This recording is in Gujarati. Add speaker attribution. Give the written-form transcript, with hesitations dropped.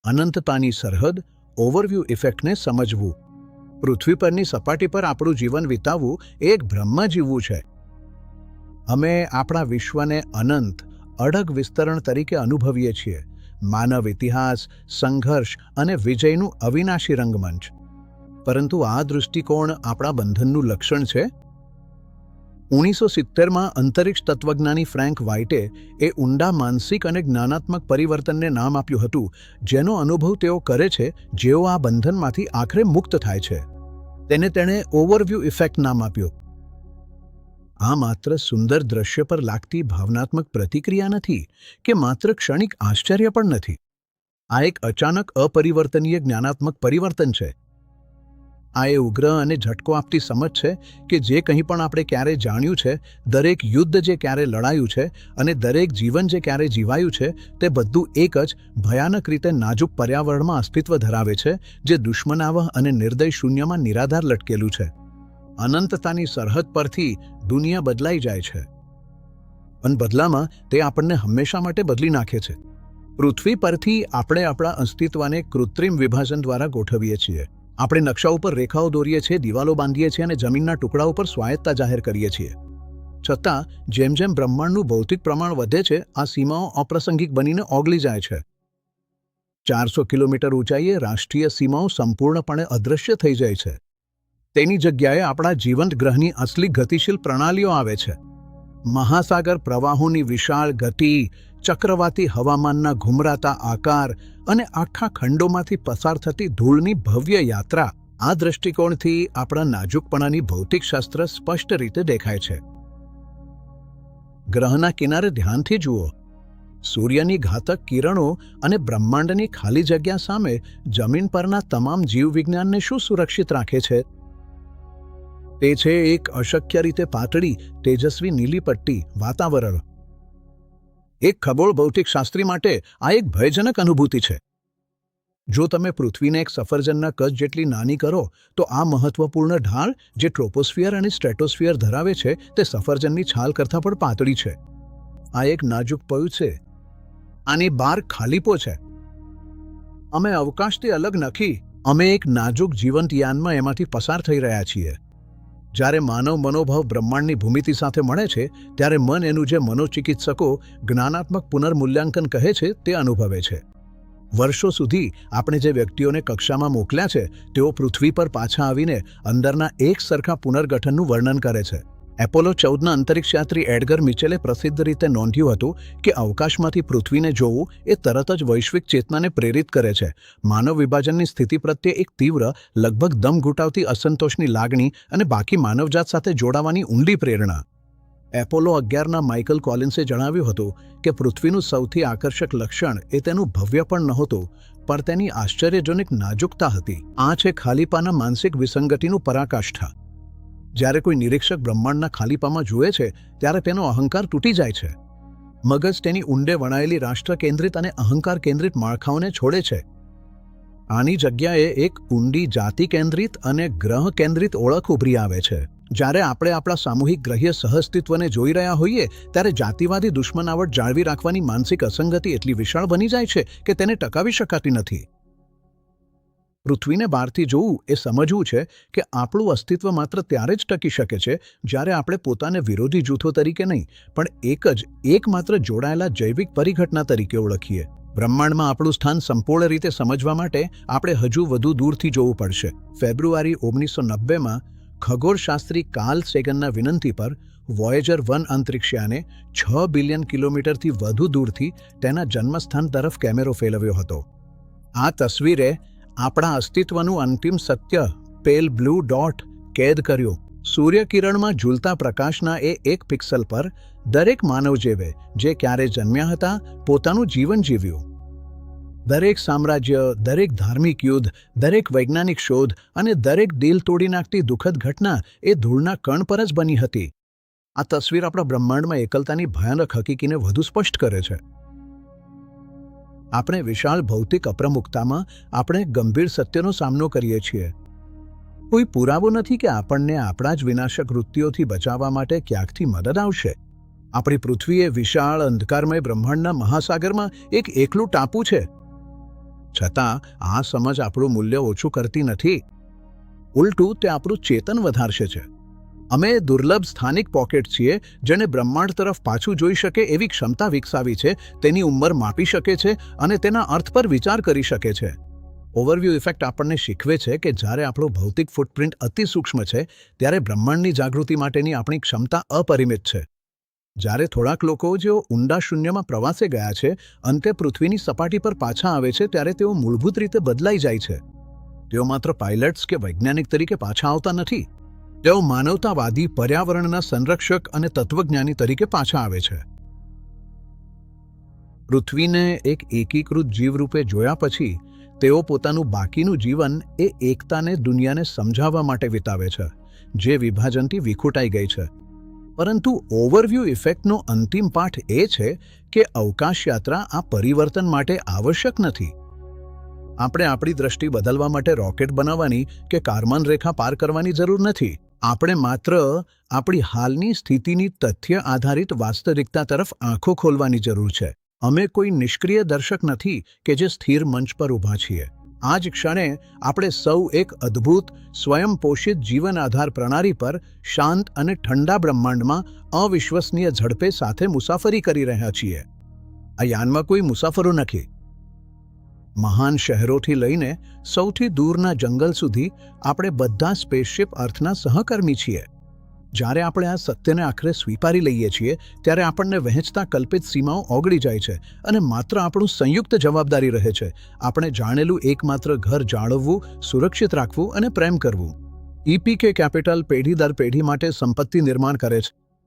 Speaker 1: અનંતતાની સરહદ, ઓવરવ્યૂ ઇફેક્ટને સમજવું. પૃથ્વી પરની સપાટી પર આપણું જીવન વિતાવવું એ એક બ્રહ્મા જીવવું છે. અમે આપણા વિશ્વને અનંત, અડગ વિસ્તરણ તરીકે અનુભવીએ છીએ. માનવ ઇતિહાસ, સંઘર્ષ અને વિજયનું અવિનાશી રંગમંચ. પરંતુ આ દૃષ્ટિકોણ આપણા બંધનનું લક્ષણ છે? 1970માં અંતરિક્ષ તત્વજ્ઞાની ફ્રેન્ક વ્હાઇટે એ ઊંડા માનસિક અને જ્ઞાનાત્મક પરિવર્તનને નામ આપ્યું હતું, જેનો અનુભવ તેઓ કરે છે જેઓ આ બંધનમાંથી આખરે મુક્ત થાય છે. તેને તેણે ઓવરવ્યૂ ઇફેક્ટ નામ આપ્યું. આ માત્ર સુંદર દ્રશ્ય પર લાગતી ભાવનાત્મક પ્રતિક્રિયા નથી કે માત્ર ક્ષણિક આશ્ચર્ય પણ નથી. આ એક અચાનક અપરિવર્તનીય જ્ઞાનાત્મક પરિવર્તન છે. આ એ ઉગ્ર અને ઝટકો આપતી સમજ છે કે જે કંઈ પણ આપણે ક્યારે જાણ્યું છે, દરેક યુદ્ધ જે ક્યારે લડાયું છે અને દરેક જીવન જે ક્યારે જીવાયું છે, તે બધું એક જ ભયાનક રીતે નાજુક પર્યાવરણમાં અસ્તિત્વ ધરાવે છે, જે દુશ્મનાવહ અને નિર્દય શૂન્યમાં નિરાધાર લટકેલું છે. અનંતતાની સરહદ પરથી દુનિયા બદલાઈ જાય છે, અને બદલામાં તે આપણને હંમેશા માટે બદલી નાખે છે. પૃથ્વી પરથી આપણે આપણા અસ્તિત્વને કૃત્રિમ વિભાજન દ્વારા ગોઠવીએ છીએ. આપણે નકશા ઉપર રેખાઓ દોરીએ છીએ, દિવાલો બાંધીએ છીએ અને જમીનના ટુકડા ઉપર સ્વાયત્તતા જાહેર કરીએ છીએ. છતાં જેમ જેમ બ્રહ્માંડનું ભૌતિક પ્રમાણ વધે છે, આ સીમાઓ અપ્રાસંગિક બનીને ઓગળી જાય છે. 400 કિલોમીટર ઊંચાઈએ રાષ્ટ્રીય સીમાઓ સંપૂર્ણપણે અદૃશ્ય થઈ જાય છે. તેની જગ્યાએ આપણા જીવંત ગ્રહની અસલી ગતિશીલ પ્રણાલીઓ આવે છે. મહાસાગર પ્રવાહોની વિશાળ ગતિ, ચક્રવાતી હવામાનના ઘુમરાતા આકાર અને આખા ખંડોમાંથી પસાર થતી ધૂળની ભવ્ય યાત્રા. આ દૃષ્ટિકોણથી આપણા નાજુકપણાની ભૌતિકશાસ્ત્ર સ્પષ્ટ રીતે દેખાય છે. ગ્રહના કિનારે ધ્યાનથી જુઓ. સૂર્યની ઘાતક કિરણો અને બ્રહ્માંડની ખાલી જગ્યા સામે જમીન પરના તમામ જીવવિજ્ઞાનને શું સુરક્ષિત રાખે છે? તે છે એક અશક્ય રીતે પાતળી, તેજસ્વી નીલી પટ્ટી, વાતાવરણ. એક ખગોળ ભૌતિકશાસ્ત્રી માટે આ એક ભયજનક અનુભૂતિ છે. જો તમે પૃથ્વીને એક સફરજનના કદ જેટલી નાની કરો, તો આ મહત્વપૂર્ણ ઢાળ જે ટ્રોપોસ્ફિયર અને સ્ટ્રેટોસ્ફિયર ધરાવે છે, તે સફરજનની છાલ કરતાં પણ પાતળી છે. આ એક નાજુક પયું છે. આની બહાર ખાલીપો છે. અમે અવકાશથી અલગ નથી. અમે એક નાજુક જીવંત યાનમાં એમાંથી પસાર થઈ રહ્યા છીએ. જ્યારે માનવ મનોભાવ બ્રહ્માંડની ભૂમિતિ સાથે મળે છે, ત્યારે મન એનું જે મનોચિકિત્સકો જ્ઞાનાત્મક પુનર્મૂલ્યાંકન કહે છે તે અનુભવે છે. વર્ષો સુધી આપણે જે વ્યક્તિઓને કક્ષામાં મોકલ્યા છે, તેઓ પૃથ્વી પર પાછા આવીને અંદરના એક સરખા પુનર્ગઠનનું વર્ણન કરે છે. એપોલો 14ના અંતરિક્ષયાત્રી એડગર મિચેલે પ્રસિદ્ધ રીતે નોંધ્યું હતું કે અવકાશમાંથી પૃથ્વીને જોવું એ તરત જ વૈશ્વિક ચેતનાને પ્રેરિત કરે છે. માનવ વિભાજનની સ્થિતિ પ્રત્યે એક તીવ્ર, લગભગ દમ ઘૂંટાવતી અસંતોષની લાગણી અને બાકી માનવજાત સાથે જોડાવાની ઊંડી પ્રેરણા. એપોલો 11ના માઇકલ કોલિન્સે જણાવ્યું હતું કે પૃથ્વીનું સૌથી આકર્ષક લક્ષણ એ તેનું ભવ્ય પણ નહોતું, પણ તેની આશ્ચર્યજનક નાજુકતા હતી. આ છે ખાલીપાના માનસિક વિસંગતિનું પરાકાષ્ઠા. જ્યારે કોઈ નિરીક્ષક બ્રહ્માંડના ખાલીપામાં જુએ છે, ત્યારે તેનો અહંકાર તૂટી જાય છે. મગજ તેની ઊંડે વણાયેલી રાષ્ટ્ર કેન્દ્રિત અને અહંકાર કેન્દ્રિત માળખાઓને છોડે છે. આની જગ્યાએ એક ઊંડી જાતિ કેન્દ્રિત અને ગ્રહ કેન્દ્રિત ઓળખ ઉભરી આવે છે. જ્યારે આપણે આપણા સામૂહિક ગ્રહ્ય સહઅસ્તિત્વને જોઈ રહ્યા હોઈએ, ત્યારે જાતિવાદી દુશ્મનાવટ જાળવી રાખવાની માનસિક અસંગતિ એટલી વિશાળ બની જાય છે કે તેને ટકાવી શકાતી નથી. પૃથ્વીને બહારથી જોવું એ સમજવું છે કે આપણું અસ્તિત્વ માત્ર ત્યારે જ ટકી શકે છે જ્યારે આપણે પોતાને વિરોધી જૂથો તરીકે નહીં, પણ એકમાત્ર જોડાયેલા જૈવિક પરિઘટના તરીકે ઓળખીએ. બ્રહ્માંડમાં આપણું સ્થાન સંપૂર્ણ રીતે સમજવા માટે આપણે હજુ વધુ દૂરથી જોવું પડશે. ફેબ્રુઆરી 1990માં ખગોળશાસ્ત્રી કાર્લ સેગનના વિનંતી પર વોયેજર 1 અંતરિક્ષયાને 6 બિલિયન કિલોમીટરથી વધુ દૂરથી તેના જન્મસ્થાન તરફ કેમેરો ફેરવ્યો હતો. આ તસવીરે આપણા અસ્તિત્વનું અંતિમ સત્ય, પેલ બ્લુ ડોટ, કેદ કર્યું. સૂર્યકિરણમાં ઝૂલતા પ્રકાશના એ એક પિક્સલ પર દરેક માનવજીવે જે ક્યારે જન્મ્યા હતા, પોતાનું જીવન જીવ્યું. દરેક સામ્રાજ્ય, દરેક ધાર્મિક યુદ્ધ, દરેક વૈજ્ઞાનિક શોધ અને દરેક દિલ તોડી નાખતી દુઃખદ ઘટના એ ધૂળના કણ પર જ બની હતી. આ તસવીર આપણા બ્રહ્માંડમાં એકલતાની ભયાનક હકીકતને વધુ સ્પષ્ટ કરે છે. આપણે વિશાળ ભૌતિક અપ્રમુખતામાં આપણે ગંભીર સત્યનો સામનો કરીએ છીએ. કોઈ પુરાવો નથી કે આપણને આપણા જ વિનાશક વૃત્તિઓથી બચાવવા માટે ક્યાંકથી મદદ આવશે. આપણી પૃથ્વી એ વિશાળ અંધકારમય બ્રહ્માંડના મહાસાગરમાં એક એકલું ટાપુ છે. છતાં આ સમજ આપણું મૂલ્ય ઓછું કરતી નથી. ઉલટું તે આપણું ચેતન વધારશે છે. અમે દુર્લભ સ્થાનિક પોકેટ છીએ જેને બ્રહ્માંડ તરફ પાછું જોઈ શકે એવી ક્ષમતા વિકસાવી છે, તેની ઉંમર માપી શકે છે અને તેના અર્થ પર વિચાર કરી શકે છે. ઓવરવ્યૂ ઇફેક્ટ આપણને શીખવે છે કે જ્યારે આપણો ભૌતિક ફૂટપ્રિન્ટ અતિ સૂક્ષ્મ છે, ત્યારે બ્રહ્માંડની જાગૃતિ માટેની આપણી ક્ષમતા અપરિમિત છે. જ્યારે થોડાક લોકો જેઓ ઊંડા શૂન્યમાં પ્રવાસે ગયા છે, અંતે પૃથ્વીની સપાટી પર પાછા આવે છે, ત્યારે તેઓ મૂળભૂત રીતે બદલાઈ જાય છે. તેઓ માત્ર પાયલટ્સ કે વૈજ્ઞાનિક તરીકે પાછા આવતા નથી. તેઓ માનવતાવાદી, પર્યાવરણના સંરક્ષક અને તત્વજ્ઞાની તરીકે પાછા આવે છે. પૃથ્વીને એક એકીકૃત જીવરૂપે જોયા પછી તેઓ પોતાનું બાકીનું જીવન એ એકતાને દુનિયાને સમજાવવા માટે વિતાવે છે, જે વિભાજનથી વિખૂટાઈ ગઈ છે. પરંતુ ઓવરવ્યૂ ઇફેક્ટનો અંતિમ પાઠ એ છે કે અવકાશ યાત્રા આ પરિવર્તન માટે આવશ્યક નથી. આપણે આપણી દ્રષ્ટિ બદલવા માટે રોકેટ બનાવવાની કે કાર્મન રેખા પાર કરવાની જરૂર નથી. આપણે માત્ર આપણી હાલની સ્થિતિની તથ્ય આધારિત વાસ્તવિકતા તરફ આંખો ખોલવાની જરૂર છે. અમે કોઈ નિષ્ક્રિય દર્શક નથી કે જે સ્થિર મંચ પર ઊભા છીએ. આ જ ક્ષણે આપણે સૌ એક અદ્ભુત, સ્વયંપોષિત જીવન આધાર પ્રણાલી પર શાંત અને ઠંડા બ્રહ્માંડમાં અવિશ્વસનીય ઝડપે સાથે મુસાફરી કરી રહ્યા છીએ. આ યાનમાં કોઈ મુસાફરો નથી. મહાન શહેરોથી લઈને સૌથી દૂરના જંગલ સુધી આપણે બધા સ્પેસશિપ અર્થના સહકર્મી છીએ. જ્યારે આપણે આ સત્યને આખરે સ્વીકારી લઈએ છીએ, ત્યારે આપણને વહેંચતા કલ્પિત સીમાઓ ઓગળી જાય છે અને માત્ર આપણું સંયુક્ત જવાબદારી રહે છે આપણે જાણેલું એકમાત્ર ઘર જાળવવું, સુરક્ષિત રાખવું અને પ્રેમ કરવું. EPK કેપિટલ પેઢી દર પેઢી માટે સંપત્તિ નિર્માણ કરે છે.